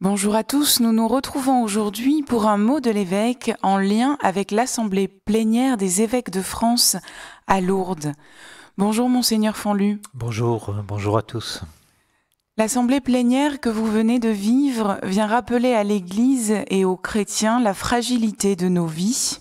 Bonjour à tous, nous nous retrouvons aujourd'hui pour un mot de l'évêque en lien avec l'Assemblée plénière des évêques de France à Lourdes. Bonjour Monseigneur Fonlu. Bonjour à tous. L'Assemblée plénière que vous venez de vivre vient rappeler à l'Église et aux chrétiens la fragilité de nos vies.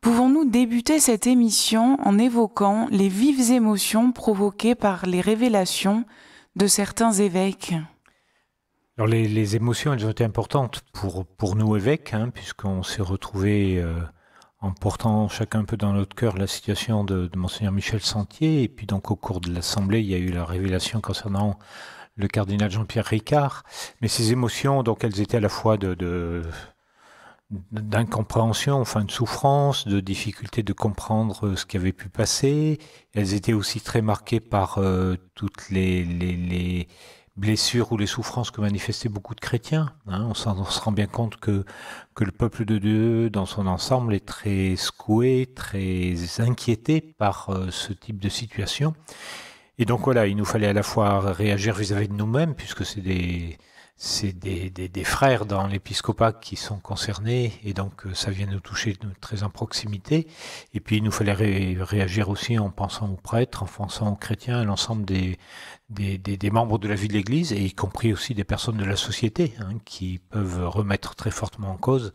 Pouvons-nous débuter cette émission en évoquant les vives émotions provoquées par les révélations de certains évêques ? Alors les émotions, elles ont été importantes pour nous évêques, puisqu'on s'est retrouvés en portant chacun un peu dans notre cœur la situation de Monseigneur Michel Sentier. Et puis donc au cours de l'Assemblée, il y a eu la révélation concernant le cardinal Jean-Pierre Ricard. Mais ces émotions, donc elles étaient à la fois d'incompréhension, enfin de souffrance, de difficulté de comprendre ce qui avait pu passer. Elles étaient aussi très marquées par toutes les blessures ou les souffrances que manifestaient beaucoup de chrétiens. On se rend bien compte que le peuple de Dieu, dans son ensemble, est très secoué, très inquiété par ce type de situation. Et donc voilà, il nous fallait à la fois réagir vis-à-vis de nous-mêmes, puisque c'est des frères dans l'épiscopat qui sont concernés, et donc ça vient nous toucher très en proximité. Et puis il nous fallait réagir aussi en pensant aux prêtres, en pensant aux chrétiens, à l'ensemble des membres de la vie de l'Église, et y compris aussi des personnes de la société, qui peuvent remettre très fortement en cause,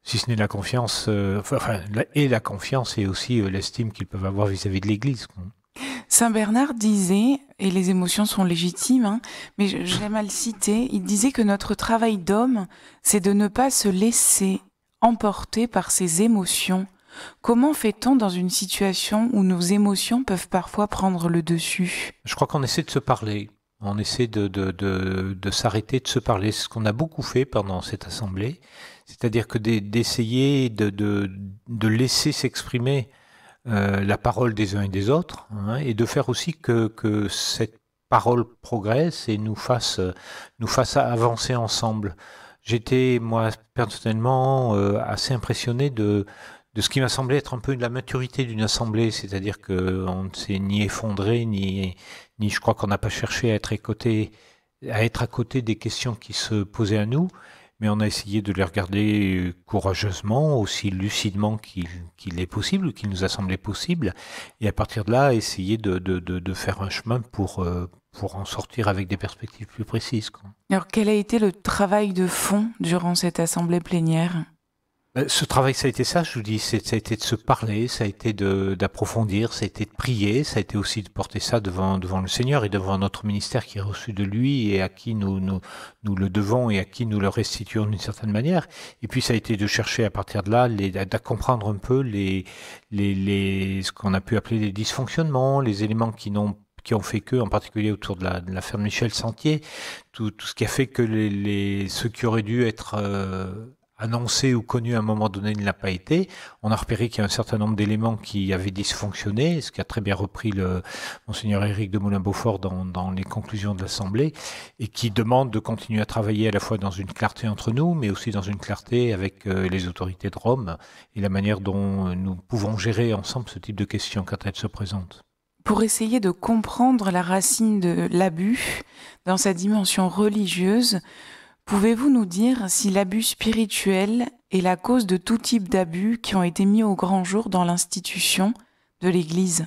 si ce n'est la confiance, la confiance et aussi l'estime qu'ils peuvent avoir vis-à-vis de l'Église. Saint Bernard disait, et les émotions sont légitimes, mais j'aime à le citer, il disait que notre travail d'homme, c'est de ne pas se laisser emporter par ses émotions. Comment fait-on dans une situation où nos émotions peuvent parfois prendre le dessus ? Je crois qu'on essaie de se parler. On essaie de s'arrêter, de se parler. C'est ce qu'on a beaucoup fait pendant cette assemblée. C'est-à-dire que d'essayer de laisser s'exprimer la parole des uns et des autres, et de faire aussi que cette parole progresse et nous fasse avancer ensemble. J'étais, moi, personnellement, assez impressionné de ce qui m'a semblé être un peu la maturité d'une assemblée, c'est-à-dire qu'on ne s'est ni effondré, ni je crois qu'on n'a pas cherché à être à côté des questions qui se posaient à nous, mais on a essayé de les regarder courageusement, aussi lucidement qu'il est possible, qu'il nous a semblé possible, et à partir de là, essayer de faire un chemin pour en sortir avec des perspectives plus précises. Alors, quel a été le travail de fond durant cette assemblée plénière ? Ce travail, ça a été ça, je vous dis, ça a été de se parler, ça a été d'approfondir, ça a été de prier, ça a été aussi de porter ça devant le Seigneur et devant notre ministère qui est reçu de lui et à qui nous le devons et à qui nous le restituons d'une certaine manière. Et puis ça a été de chercher à partir de là, de comprendre un peu ce qu'on a pu appeler les dysfonctionnements, les éléments qui ont fait que, en particulier autour de l'affaire de Michel Sentier, tout ce qui a fait que ceux qui auraient dû être annoncé ou connu à un moment donné ne l'a pas été. On a repéré qu'il y a un certain nombre d'éléments qui avaient dysfonctionné, ce qu'a très bien repris le Monseigneur Éric de Moulin-Beaufort dans les conclusions de l'Assemblée, et qui demande de continuer à travailler à la fois dans une clarté entre nous, mais aussi dans une clarté avec les autorités de Rome, et la manière dont nous pouvons gérer ensemble ce type de questions quand elles se présentent. Pour essayer de comprendre la racine de l'abus dans sa dimension religieuse, pouvez-vous nous dire si l'abus spirituel est la cause de tout type d'abus qui ont été mis au grand jour dans l'institution de l'Église ?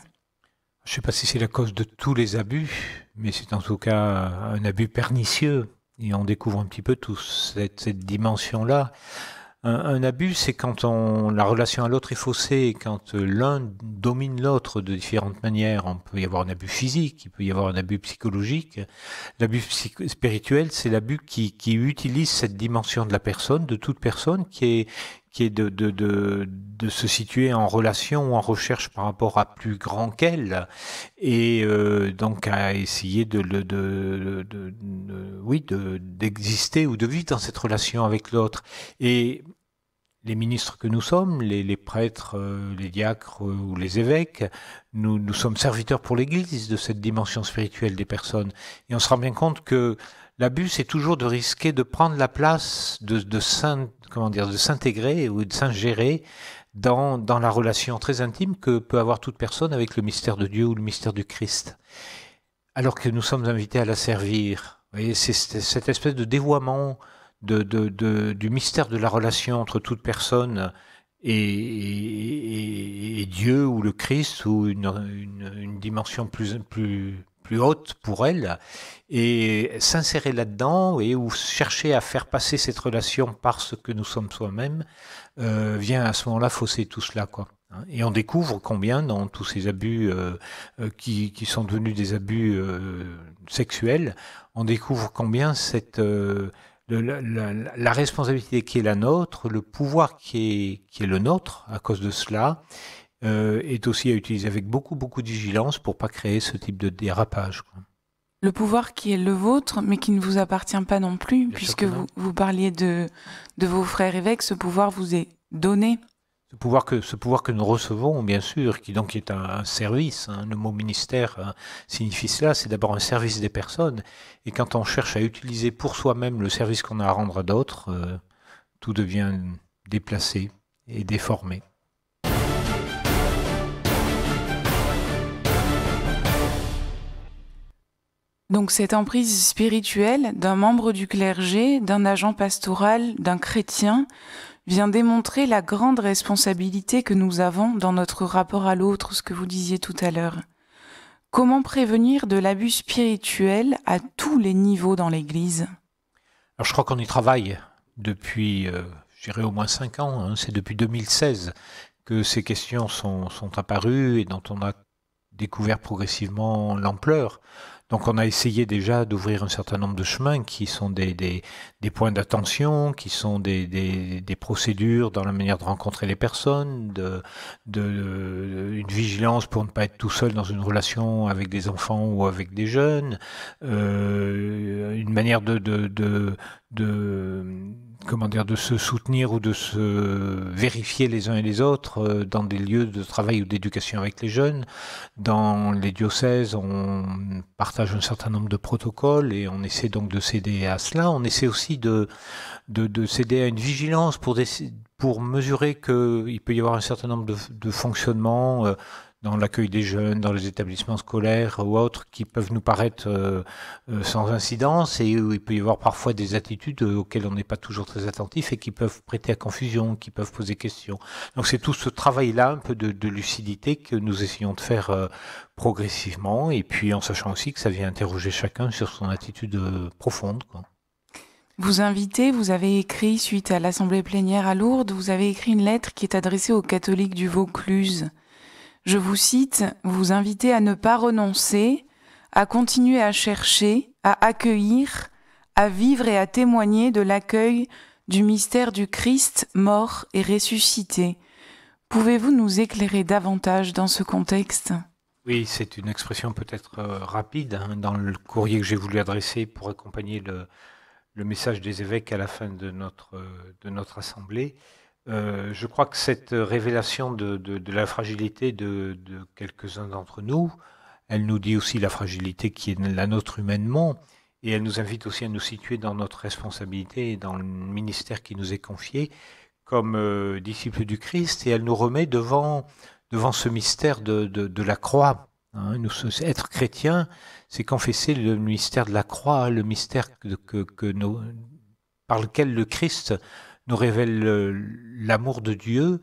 Je ne sais pas si c'est la cause de tous les abus, mais c'est en tout cas un abus pernicieux. Et on découvre un petit peu toute cette dimension-là. Un abus, c'est quand la relation à l'autre est faussée, quand l'un domine l'autre de différentes manières. On peut y avoir un abus physique, il peut y avoir un abus psychologique. L'abus spirituel, c'est l'abus qui utilise cette dimension de la personne, de toute personne, qui est de se situer en relation ou en recherche par rapport à plus grand qu'elle, et donc à essayer d'exister ou de vivre dans cette relation avec l'autre. Et les ministres que nous sommes, les prêtres, les diacres ou les évêques, nous sommes serviteurs pour l'Église de cette dimension spirituelle des personnes. Et on se rend bien compte que l'abus, c'est toujours de risquer de prendre la place, de s'intégrer ou de s'ingérer dans la relation très intime que peut avoir toute personne avec le mystère de Dieu ou le mystère du Christ. Alors que nous sommes invités à la servir. voyez, c'est cette espèce de dévoiement du mystère de la relation entre toute personne et Dieu ou le Christ ou une dimension plus haute pour elle, et s'insérer là-dedans et ou chercher à faire passer cette relation par ce que nous sommes soi-même, vient à ce moment-là fausser tout cela, quoi. Et on découvre combien dans tous ces abus qui sont devenus des abus sexuels, on découvre combien la responsabilité qui est la nôtre, le pouvoir qui est le nôtre à cause de cela, est aussi à utiliser avec beaucoup de vigilance pour pas créer ce type de dérapage, quoi. Le pouvoir qui est le vôtre, mais qui ne vous appartient pas non plus, Bien puisque vous parliez de vos frères évêques, ce pouvoir vous est donné. Ce pouvoir que nous recevons, bien sûr, qui donc est un service, hein, le mot ministère signifie cela, c'est d'abord un service des personnes, et quand on cherche à utiliser pour soi-même le service qu'on a à rendre à d'autres, tout devient déplacé et déformé. Donc cette emprise spirituelle d'un membre du clergé, d'un agent pastoral, d'un chrétien, vient démontrer la grande responsabilité que nous avons dans notre rapport à l'autre, ce que vous disiez tout à l'heure. Comment prévenir de l'abus spirituel à tous les niveaux dans l'Église ? Alors je crois qu'on y travaille depuis, je dirais au moins 5 ans, hein, c'est depuis 2016 que ces questions sont apparues et dont on a découvert progressivement l'ampleur. Donc on a essayé déjà d'ouvrir un certain nombre de chemins qui sont des points d'attention, qui sont des procédures dans la manière de rencontrer les personnes, une vigilance pour ne pas être tout seul dans une relation avec des enfants ou avec des jeunes, une manière de se soutenir ou de se vérifier les uns et les autres dans des lieux de travail ou d'éducation avec les jeunes. Dans les diocèses, on partage un certain nombre de protocoles et on essaie donc de céder à cela. On essaie aussi de céder à une vigilance pour mesurer qu'il peut y avoir un certain nombre de fonctionnements dans l'accueil des jeunes, dans les établissements scolaires ou autres, qui peuvent nous paraître sans incidence et où il peut y avoir parfois des attitudes auxquelles on n'est pas toujours très attentif et qui peuvent prêter à confusion, qui peuvent poser question. Donc c'est tout ce travail-là, un peu de lucidité que nous essayons de faire progressivement, et puis en sachant aussi que ça vient interroger chacun sur son attitude profonde, quoi. Vous avez écrit, suite à l'Assemblée plénière à Lourdes, vous avez écrit une lettre qui est adressée aux catholiques du Vaucluse. Je vous cite, vous invitez à ne pas renoncer, à continuer à chercher, à accueillir, à vivre et à témoigner de l'accueil du mystère du Christ mort et ressuscité. Pouvez-vous nous éclairer davantage dans ce contexte ? Oui, c'est une expression peut-être rapide, hein, dans le courrier que j'ai voulu adresser pour accompagner le message des évêques à la fin de notre assemblée. Je crois que cette révélation de la fragilité de quelques-uns d'entre nous, elle nous dit aussi la fragilité qui est la nôtre humainement, et elle nous invite aussi à nous situer dans notre responsabilité et dans le ministère qui nous est confié comme disciples du Christ, et elle nous remet devant ce mystère de la croix. Hein, être chrétien, c'est confesser le mystère de la croix, le mystère par lequel le Christ nous révèle l'amour de Dieu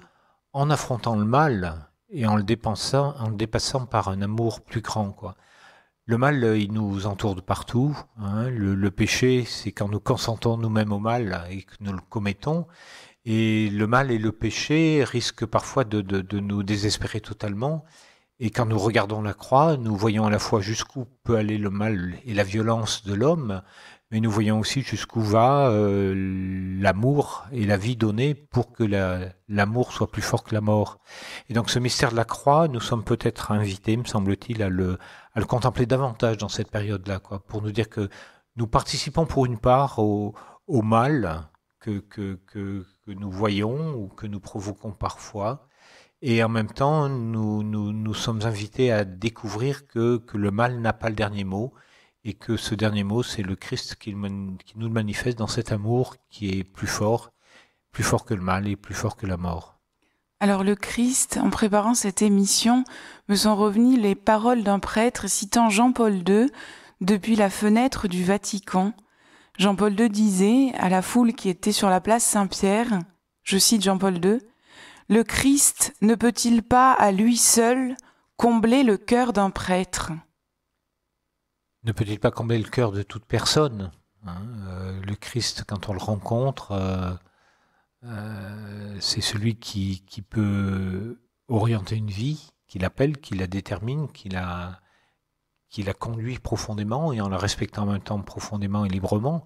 en affrontant le mal et en le dépassant par un amour plus grand, quoi. Le mal, il nous entoure de partout, hein. Le péché, c'est quand nous consentons nous-mêmes au mal et que nous le commettons. Et le mal et le péché risquent parfois de nous désespérer totalement. Et quand nous regardons la croix, nous voyons à la fois jusqu'où peut aller le mal et la violence de l'homme, mais nous voyons aussi jusqu'où va l'amour et la vie donnée pour que l'amour soit plus fort que la mort. Et donc ce mystère de la croix, nous sommes peut-être invités, me semble-t-il, à le contempler davantage dans cette période-là, quoi, pour nous dire que nous participons pour une part au mal que nous voyons ou que nous provoquons parfois. Et en même temps, nous sommes invités à découvrir que le mal n'a pas le dernier mot, et que ce dernier mot, c'est le Christ qui nous le manifeste dans cet amour qui est plus fort que le mal et plus fort que la mort. Alors le Christ, en préparant cette émission, me sont revenues les paroles d'un prêtre citant Jean-Paul II, depuis la fenêtre du Vatican. Jean-Paul II disait à la foule qui était sur la place Saint-Pierre, je cite Jean-Paul II, « Le Christ ne peut-il pas à lui seul combler le cœur d'un prêtre ?» Ne peut-il pas combler le cœur de toute personne, le Christ, quand on le rencontre, c'est celui qui peut orienter une vie, qui l'appelle, qui la détermine, qui la conduit profondément et en la respectant en même temps profondément et librement.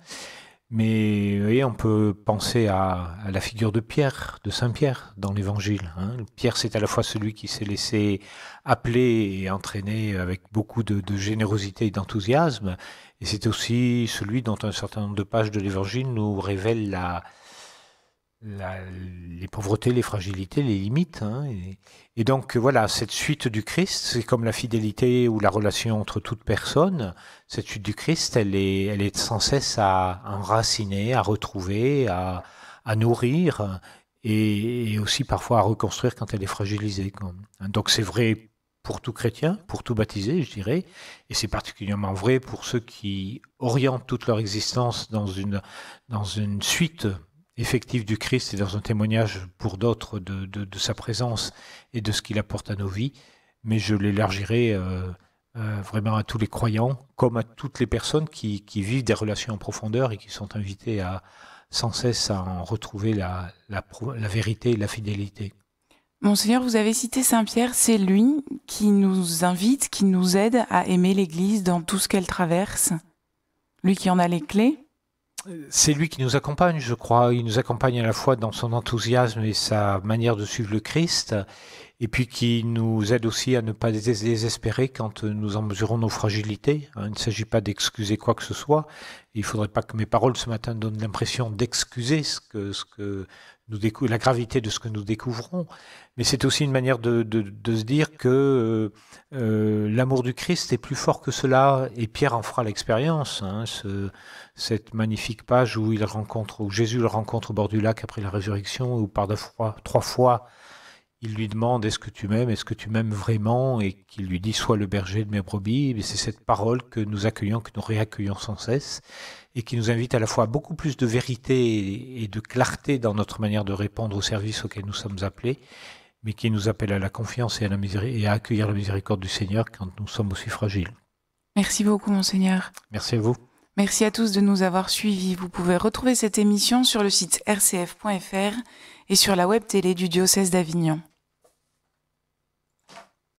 Mais vous voyez, on peut penser à la figure de Pierre, de Saint Pierre dans l'Évangile. Pierre, c'est à la fois celui qui s'est laissé appeler et entraîner avec beaucoup de générosité et d'enthousiasme, et c'est aussi celui dont un certain nombre de pages de l'Évangile nous révèlent les pauvretés, les fragilités, les limites. Et donc voilà, cette suite du Christ, c'est comme la fidélité ou la relation entre toute personne. Cette suite du Christ, elle est sans cesse à enraciner, à retrouver, à nourrir et aussi parfois à reconstruire quand elle est fragilisée. Donc c'est vrai pour tout chrétien, pour tout baptisé, je dirais, et c'est particulièrement vrai pour ceux qui orientent toute leur existence dans une suite effectif du Christ et dans un témoignage pour d'autres de sa présence et de ce qu'il apporte à nos vies, mais je l'élargirai vraiment à tous les croyants, comme à toutes les personnes qui vivent des relations en profondeur et qui sont invitées sans cesse à en retrouver la vérité et la fidélité. Monseigneur, vous avez cité Saint-Pierre, c'est lui qui nous invite, qui nous aide à aimer l'Église dans tout ce qu'elle traverse, lui qui en a les clés. C'est lui qui nous accompagne, je crois. Il nous accompagne à la fois dans son enthousiasme et sa manière de suivre le Christ, et puis qui nous aide aussi à ne pas désespérer quand nous en mesurons nos fragilités. Il ne s'agit pas d'excuser quoi que ce soit. Il ne faudrait pas que mes paroles ce matin donnent l'impression d'excuser la gravité de ce que nous découvrons, mais c'est aussi une manière de se dire que l'amour du Christ est plus fort que cela, et Pierre en fera l'expérience. Cette magnifique page où Jésus le rencontre au bord du lac après la résurrection, où par 3 fois il lui demande « Est-ce que tu m'aimes ? Est-ce que tu m'aimes vraiment ?» et qu'il lui dit « Sois le berger de mes brebis ». Et c'est cette parole que nous accueillons, que nous réaccueillons sans cesse, et qui nous invite à la fois à beaucoup plus de vérité et de clarté dans notre manière de répondre au service auquel nous sommes appelés, mais qui nous appelle à la confiance et à accueillir la miséricorde du Seigneur quand nous sommes aussi fragiles. Merci beaucoup, Monseigneur. Merci à vous. Merci à tous de nous avoir suivis. Vous pouvez retrouver cette émission sur le site rcf.fr et sur la web télé du diocèse d'Avignon.